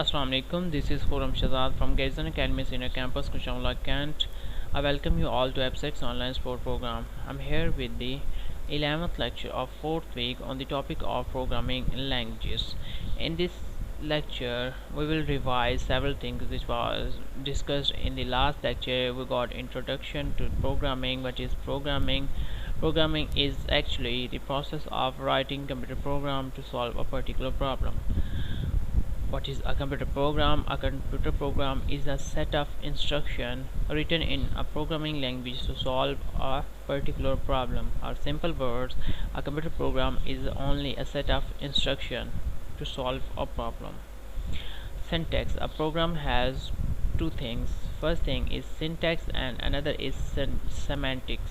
Assalamu alaikum. This is Khurram Shazad from Gaizan Academy Senior Campus, Kushamla, Kent. I welcome you all to F6 Online Sport Program. I'm here with the 11th lecture of 4th week on the topic of programming languages. In this lecture, we will revise several things which was discussed in the last lecture. We got introduction to programming. What is programming? Programming is actually the process of writing computer program to solve a particular problem. What is a computer program? A computer program is a set of instructions written in a programming language to solve a particular problem. Or simple words, a computer program is only a set of instructions to solve a problem. Syntax. A program has two things. First thing is syntax and another is semantics.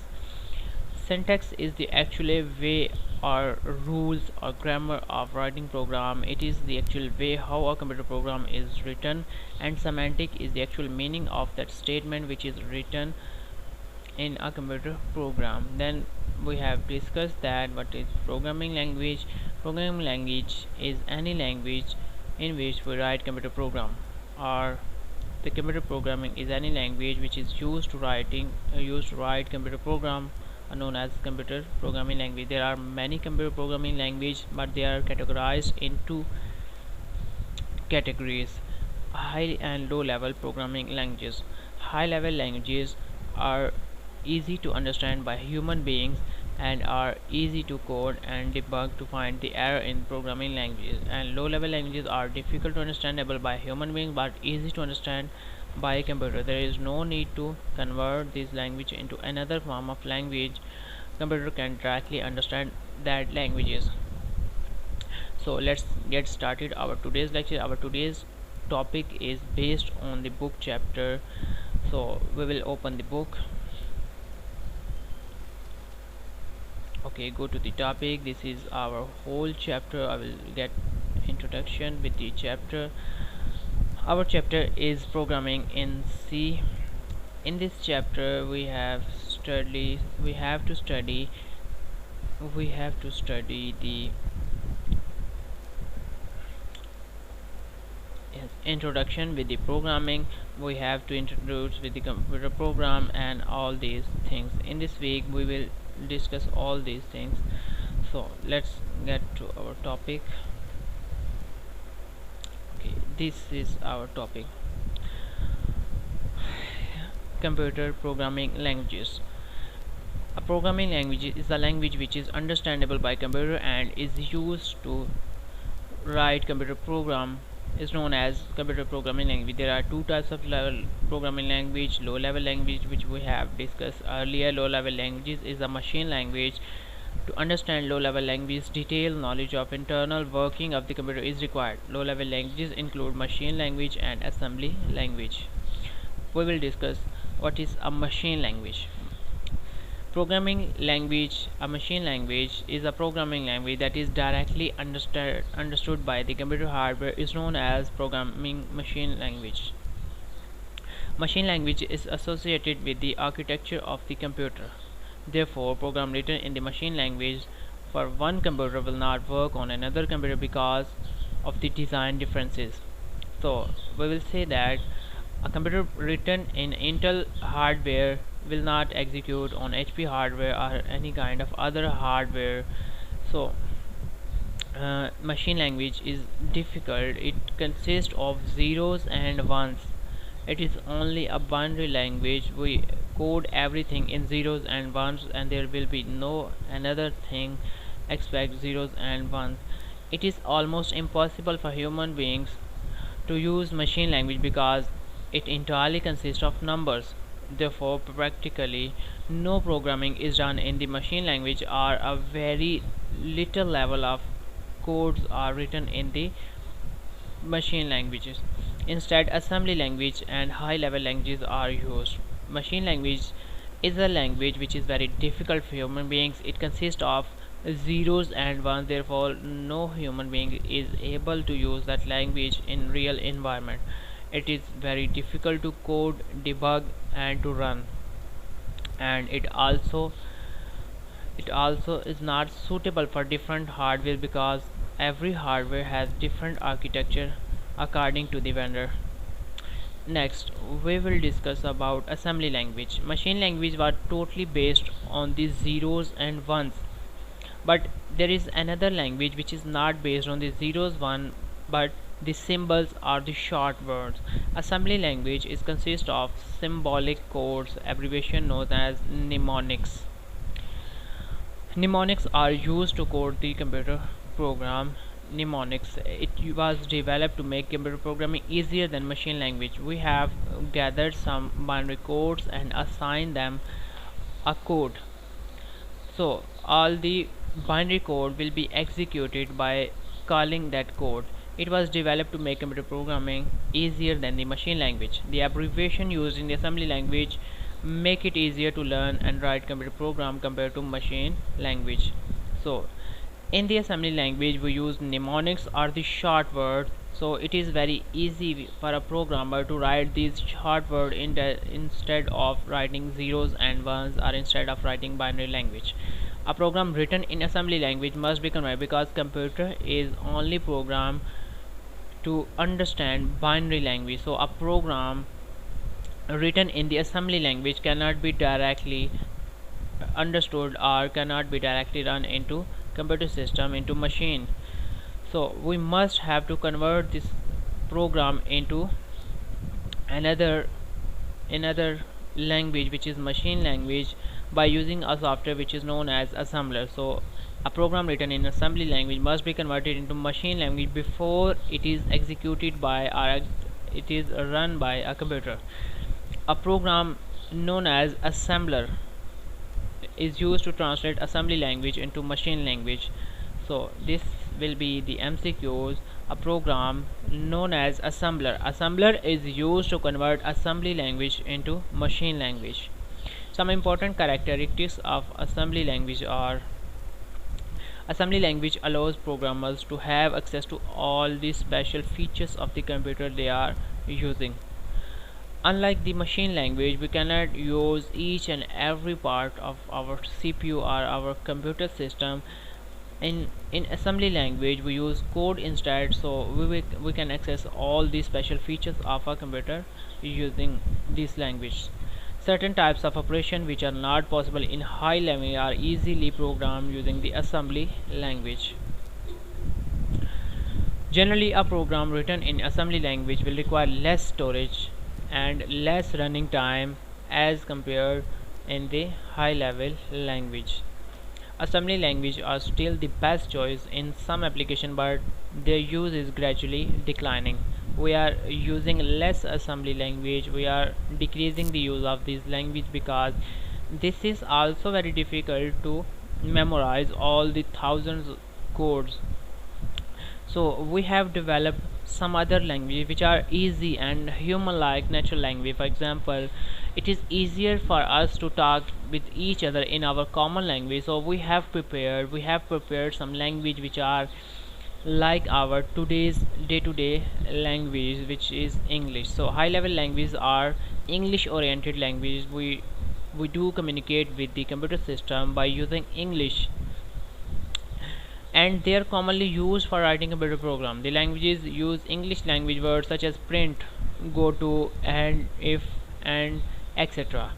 Syntax is the actual way or rules or grammar of writing program. It is the actual way how a computer program is written, and semantic is the actual meaning of that statement which is written in a computer program. Then we have discussed that what is programming language. Programming language is any language in which we write computer program, or the computer programming is any language which is used to write computer program are known as computer programming language. There are many computer programming language, but they are categorized into categories: high and low level programming languages. High level languages are easy to understand by human beings and are easy to code and debug to find the error in programming languages, and low level languages are difficult to understandable by human beings but easy to understand by a computer. There is no need to convert this language into another form of language. Computer can directly understand that languages. So let's get started our today's lecture. Our today's topic is based on the book chapter. So we will open the book. Okay, go to the topic. This is our whole chapter. I will get introduction with the chapter. Our chapter is programming in C. In this chapter we have to study the introduction with the programming. We have to introduce with the computer program and all these things. In this week we will discuss all these things. So let's get to our topic. Okay, this is our topic: computer programming languages. A programming language is a language which is understandable by computer and is used to write computer program, is known as computer programming language. There are two types of level programming language: low level language, which we have discussed earlier. Low level languages is a machine language. To understand low level language, detailed knowledge of internal working of the computer is required. Low level languages include machine language and assembly language. We will discuss what is a machine language. Programming language. A machine language is a programming language that is directly understood by the computer hardware, is known as programming machine language. Machine language is associated with the architecture of the computer. Therefore, program written in the machine language for one computer will not work on another computer because of the design differences. So we will say that a computer written in Intel hardware will not execute on HP hardware or any kind of other hardware. So machine language is difficult. It consists of zeros and ones. It is only a binary language. We code everything in zeros and ones, and there will be no another thing except zeros and ones. It is almost impossible for human beings to use machine language because it entirely consists of numbers. Therefore, practically no programming is done in the machine language, or a very little level of codes are written in the machine languages. Instead, assembly language and high level languages are used. Machine language is a language which is very difficult for human beings. It consists of zeros and ones. Therefore, no human being is able to use that language in real environment. It is very difficult to code, debug and to run, and it also is not suitable for different hardware because every hardware has different architecture according to the vendor. Next, we will discuss about assembly language. Machine language was totally based on the zeros and ones, but there is another language which is not based on the zeros one, but the symbols are the short words. Assembly language is consist of symbolic codes, abbreviation known as mnemonics. Mnemonics are used to code the computer program. Mnemonics, it was developed to make computer programming easier than machine language. We have gathered some binary codes and assigned them a code. So all the binary code will be executed by calling that code. It was developed to make computer programming easier than the machine language. The abbreviation used in the assembly language make it easier to learn and write computer program compared to machine language. So in the assembly language we use mnemonics or the short word, so it is very easy for a programmer to write these short word instead of writing zeros and ones, or instead of writing binary language. A program written in assembly language must be converted because computer is only programmed to understand binary language. So a program written in the assembly language cannot be directly understood or cannot be directly run into computer system into machine. So we must have to convert this program into another language which is machine language by using a software which is known as assembler. So a program written in assembly language must be converted into machine language before it is executed by or it is run by a computer. A program known as assembler is used to translate assembly language into machine language. So this will be the MCQs. A program known as assembler. Assembler is used to convert assembly language into machine language. Some important characteristics of assembly language are: assembly language allows programmers to have access to all the special features of the computer they are using. Unlike the machine language, we cannot use each and every part of our CPU or our computer system. In assembly language we use code instead, so we can access all the special features of a computer using this language. Certain types of operation which are not possible in high level are easily programmed using the assembly language. Generally, a program written in assembly language will require less storage and less running time as compared in the high level language. Assembly language are still the best choice in some application, but their use is gradually declining. We are using less assembly language, we are decreasing the use of this language because this is also very difficult to memorize all the thousands of codes. So we have developed some other language which are easy and human like natural language. For example, it is easier for us to talk with each other in our common language, so we have prepared some language which are like our today's day-to-day language, which is English. So high level languages are English oriented languages. We do communicate with the computer system by using English, and they are commonly used for writing computer program. The languages use English language words such as print, go to, and, if, and etc.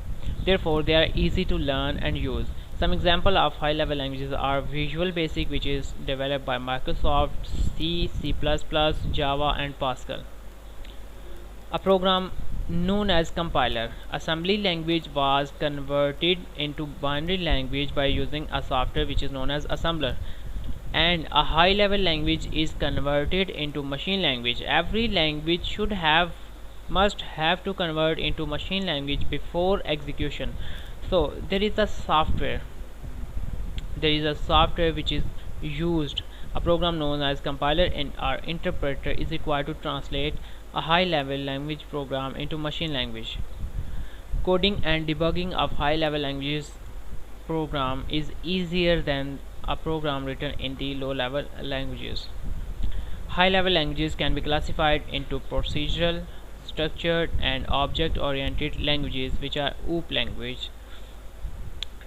Therefore they are easy to learn and use. Some example of high level languages are Visual Basic, which is developed by Microsoft, C, C++, Java and Pascal. A program known as compiler. Assembly language was converted into binary language by using a software which is known as assembler, and a high level language is converted into machine language. Every language must have to convert into machine language before execution. So there is a software which is used. A program known as compiler and or interpreter is required to translate a high level language program into machine language. Coding and debugging of high level languages program is easier than a program written in the low level languages. High level languages can be classified into procedural, structured and object oriented languages, which are OOP language.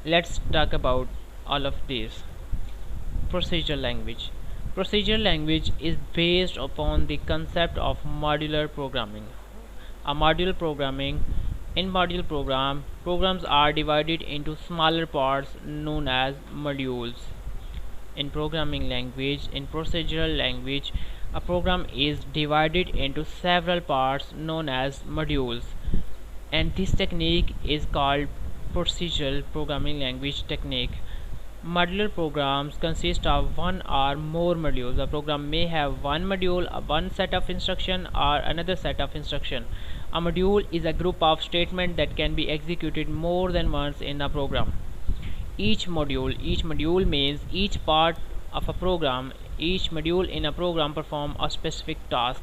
Let's talk about all of these. Procedural language. Procedural language is based upon the concept of modular programming. A module programming In module programs are divided into smaller parts known as modules. In programming language, in procedural language, a program is divided into several parts known as modules, and this technique is called procedural programming language technique. Modular programs consist of one or more modules. A program may have one module, one set of instruction, or another set of instruction. A module is a group of statements that can be executed more than once in a program. Each module means each part of a program. Each module in a program performs a specific task.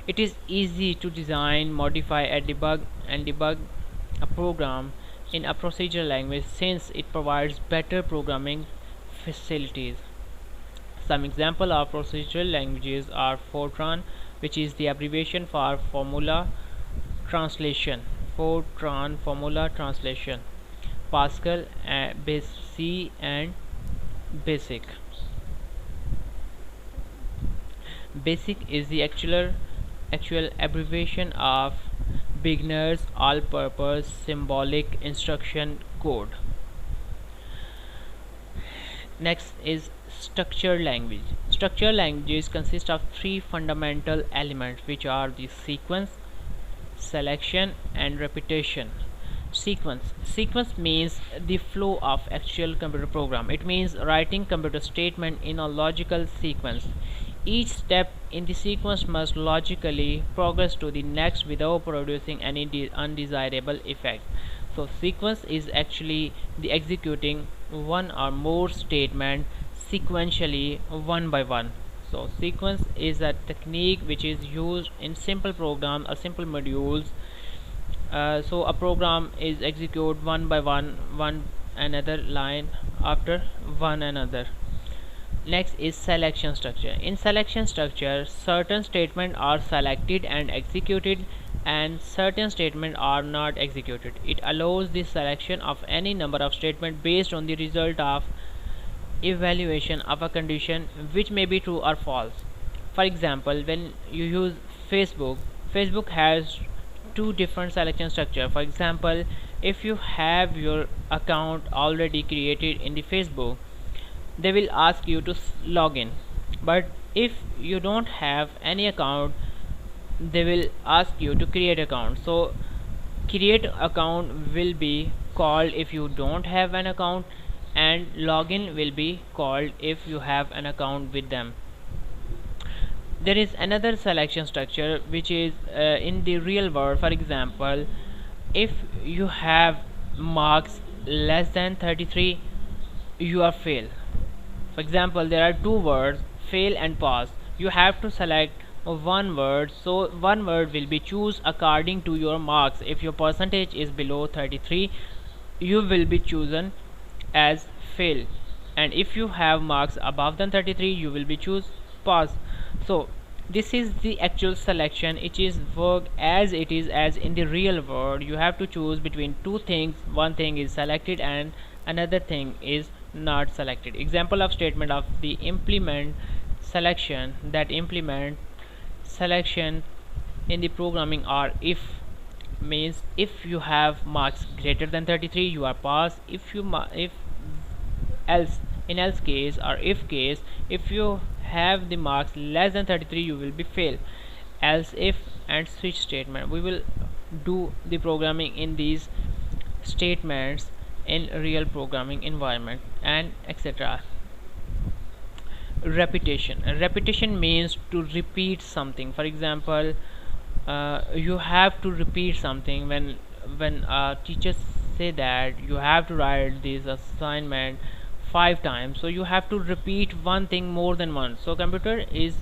It is easy to design, modify, and debug a program in a procedural language since it provides better programming facilities. Some examples of procedural languages are Fortran, which is the abbreviation for formula translation. Fortran formula translation. Pascal, C, and Basic. Basic is the actual abbreviation of beginner's all-purpose symbolic instruction code. Next is structured language. Structured languages consist of three fundamental elements, which are the sequence, selection, and repetition. Sequence means the flow of actual computer program. It means writing computer statement in a logical sequence. Each step in the sequence must logically progress to the next without producing any undesirable effect. So sequence is actually the executing one or more statement sequentially one by one. So sequence is a technique which is used in simple program or simple modules. So a program is executed one by one another line after one another. Next is selection structure. In selection structure, certain statements are selected and executed, and certain statements are not executed. It allows the selection of any number of statements based on the result of evaluation of a condition which may be true or false. For example, when you use Facebook has two different selection structure. For example, if you have your account already created in the Facebook, they will ask you to log in, but if you don't have any account, they will ask you to create account. So create account will be called if you don't have an account, and login will be called if you have an account with them. There is another selection structure which is in the real world. For example, if you have marks less than 33, you are fail. For example, there are two words, fail and pass. You have to select one word, so one word will be choose according to your marks. If your percentage is below 33, you will be chosen as fail, and if you have marks above than 33, you will be choose pass. So this is the actual selection. It is work as it is as in the real world. You have to choose between two things. One thing is selected and another thing is not selected. Example of statement of the implement selection that implement selection in the programming are if means if you have marks greater than 33, you are pass. If else, in else case or if case, if you have the marks less than 33, you will be fail. Else if and switch statement, we will do the programming in these statements in real programming environment, and etc. Repetition means to repeat something. For example, you have to repeat something when teachers say that you have to write this assignment 5 times, so you have to repeat one thing more than once. So computer is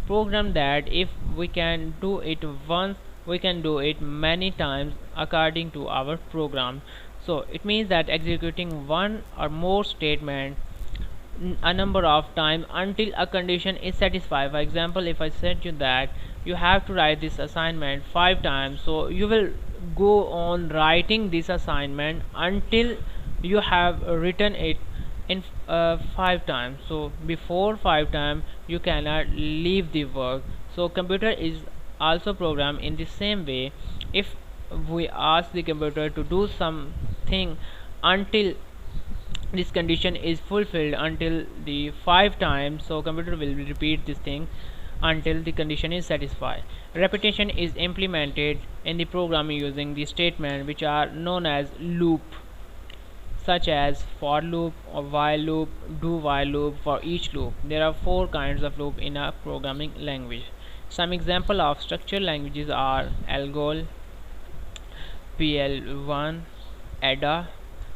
programmed that if we can do it once, we can do it many times according to our program. So it means that executing one or more statement a number of times until a condition is satisfied. For example, if I said you that you have to write this assignment 5 times, so you will go on writing this assignment until you have written it in 5 times. So before 5 times you cannot leave the work. So computer is also programmed in the same way. If we ask the computer to do something until this condition is fulfilled until the 5 times, so computer will repeat this thing until the condition is satisfied. Repetition is implemented in the programming using the statement which are known as loop, such as for loop or while loop, do while loop. For each loop there are 4 kinds of loop in a programming language. Some example of structured languages are Algol, PL1, Ada,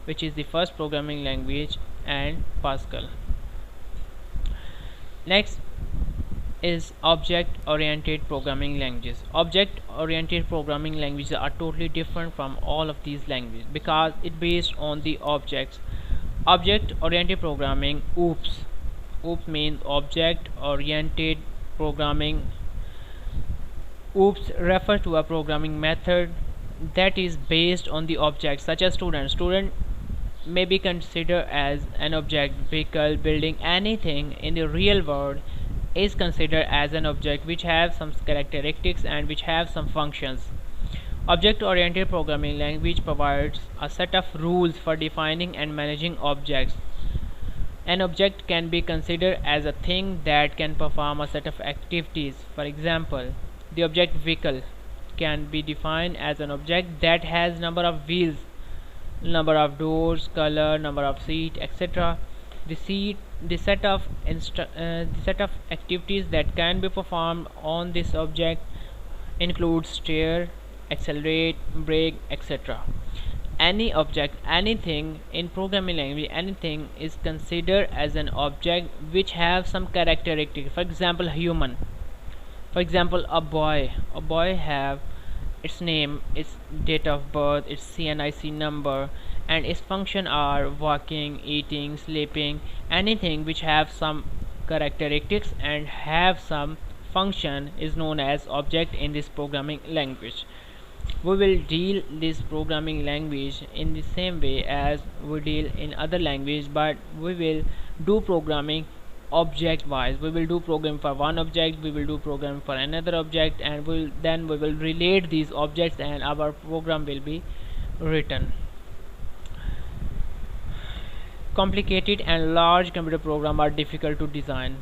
which is the first programming language, and Pascal. Next is object-oriented programming languages. Object-oriented programming languages are totally different from all of these languages because it based on the objects. Object-oriented programming, OOPS. OOPS means object-oriented programming. OOPS refers to a programming method that is based on the object, such as student may be considered as an object. Vehicle, building, anything in the real world is considered as an object which have some characteristics and which have some functions. Object-oriented programming language provides a set of rules for defining and managing objects. An object can be considered as a thing that can perform a set of activities. For example, the object vehicle can be defined as an object that has number of wheels, number of doors, color, number of seat, etc. The set of activities that can be performed on this object includes steer, accelerate, brake, etc. Any object, anything in programming language, anything is considered as an object which have some characteristics. For example, human. For example, a boy have its name, its date of birth, its CNIC number, and its function are walking, eating, sleeping. Anything which have some characteristics and have some function is known as object in this programming language. We will deal this programming language in the same way as we deal in other language, but we will do programming object wise. We will do program for one object, we will do program for another object, and we will relate these objects and our program will be written. Complicated and large computer programs are difficult to design,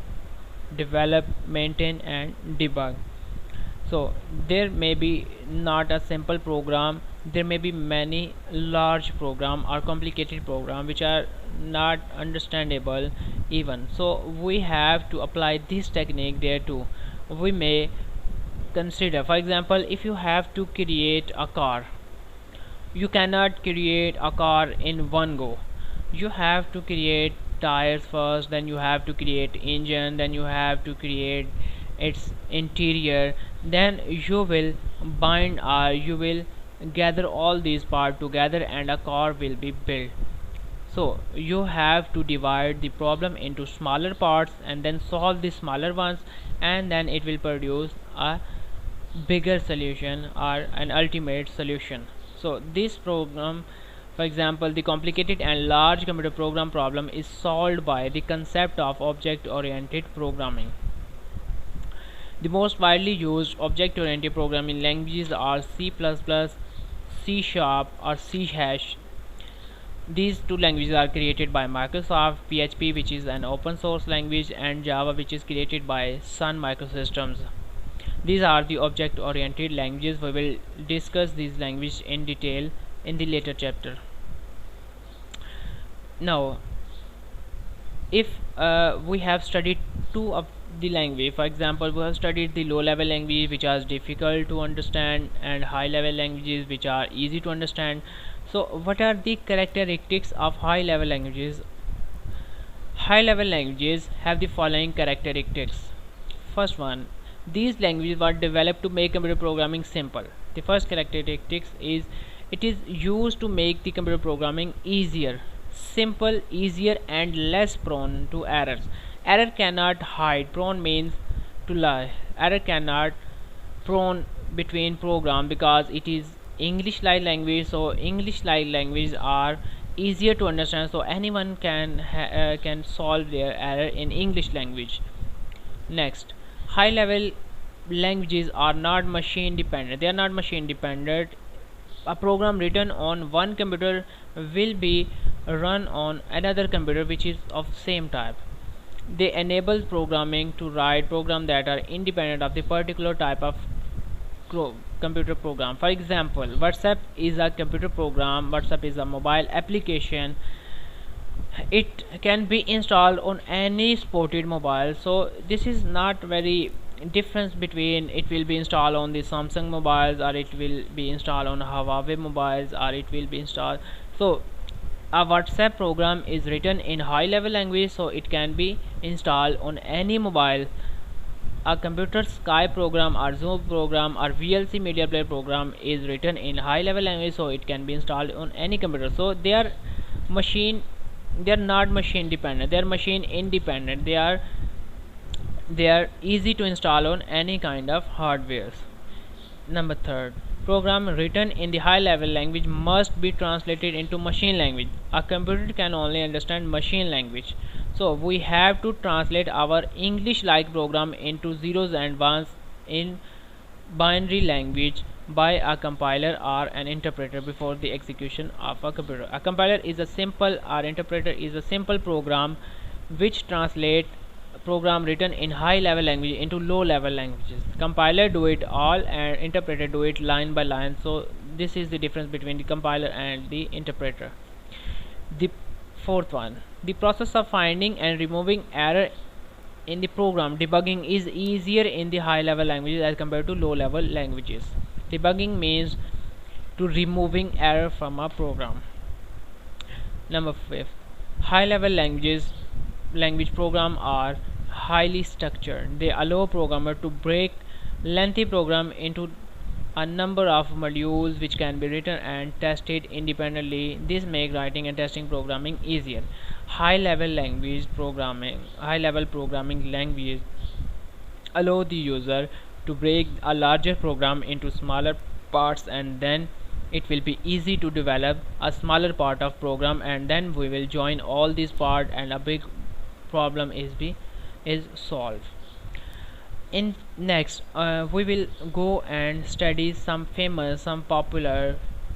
develop, maintain, and debug. So there may be not a simple program, there may be many large program or complicated program which are not understandable even. So we have to apply this technique there too. We may consider, for example, if you have to create a car, you cannot create a car in one go. You have to create tires first, then you have to create engine, then you have to create its interior, then you will bind or you will gather all these parts together and a car will be built. So you have to divide the problem into smaller parts and then solve the smaller ones, and then it will produce a bigger solution or an ultimate solution. So this program, for example, the complicated and large computer program problem is solved by the concept of object-oriented programming. The most widely used object-oriented programming languages are C++, C#, or C#. These two languages are created by Microsoft. PHP, which is an open source language, and Java, which is created by Sun Microsystems. These are the object-oriented languages. We will discuss these languages in detail in the later chapter. Now, if we have studied two of the language, for example, we have studied the low level language which are difficult to understand and high level languages which are easy to understand. So what are the characteristics of high level languages? High level languages have the following characteristics. First one, these languages were developed to make computer programming simple. The first characteristics is it is used to make the computer programming easier, simple, easier, and less prone to errors. Error cannot hide. Prone means to lie. Error cannot prone between program because it is English like language. So English like languages are easier to understand. So anyone can solve their error in English language. Next, high level languages are not machine dependent. They are not machine dependent. A program written on one computer will be run on another computer which is of same type. They enable programming to write programs that are independent of the particular type of computer program. For example, WhatsApp is a computer program. WhatsApp is a mobile application. It can be installed on any supported mobile, so this is not very difference between it will be installed on the Samsung mobiles, or it will be installed on Huawei mobiles, or it will be installed. So a WhatsApp program is written in high level language, so it can be installed on any mobile. A computer Skype program or Zoom program or VLC media player program is written in high level language, so it can be installed on any computer. So machine they are not machine dependent, they are machine independent. They are easy to install on any kind of hardware. Number third, program written in the high level language must be translated into machine language. A computer can only understand machine language, so we have to translate our English like program into zeros and ones in binary language by a compiler or an interpreter before the execution of a computer. A compiler is a simple, or interpreter is a simple program which translate program written in high level language into low level languages. Compiler do it all and interpreter do it line by line. So this is the difference between the compiler and the interpreter. The fourth one, the process of finding and removing error in the program debugging is easier in the high level languages as compared to low level languages. Debugging means to removing error from a program. Number 5, high level language program are highly structured. They allow programmer to break lengthy program into a number of modules which can be written and tested independently. This makes writing and testing programming easier. High level programming languages allow the user to break a larger program into smaller parts, and then it will be easy to develop a smaller part of program, and then we will join all these parts and a big problem is solved. In next, we will go and study some popular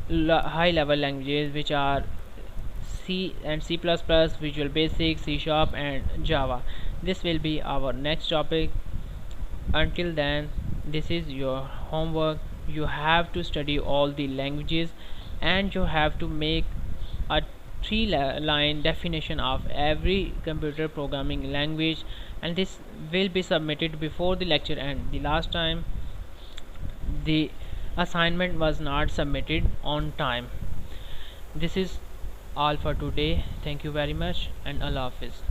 high level languages which are C and C++, Visual Basic, C Sharp and Java. This will be our next topic. Until then, this is your homework. You have to study all the languages, and you have to make a 3-line definition of every computer programming language, and this will be submitted before the lecture end. The last time the assignment was not submitted on time. This is all for today. Thank you very much, and Allah Hafiz.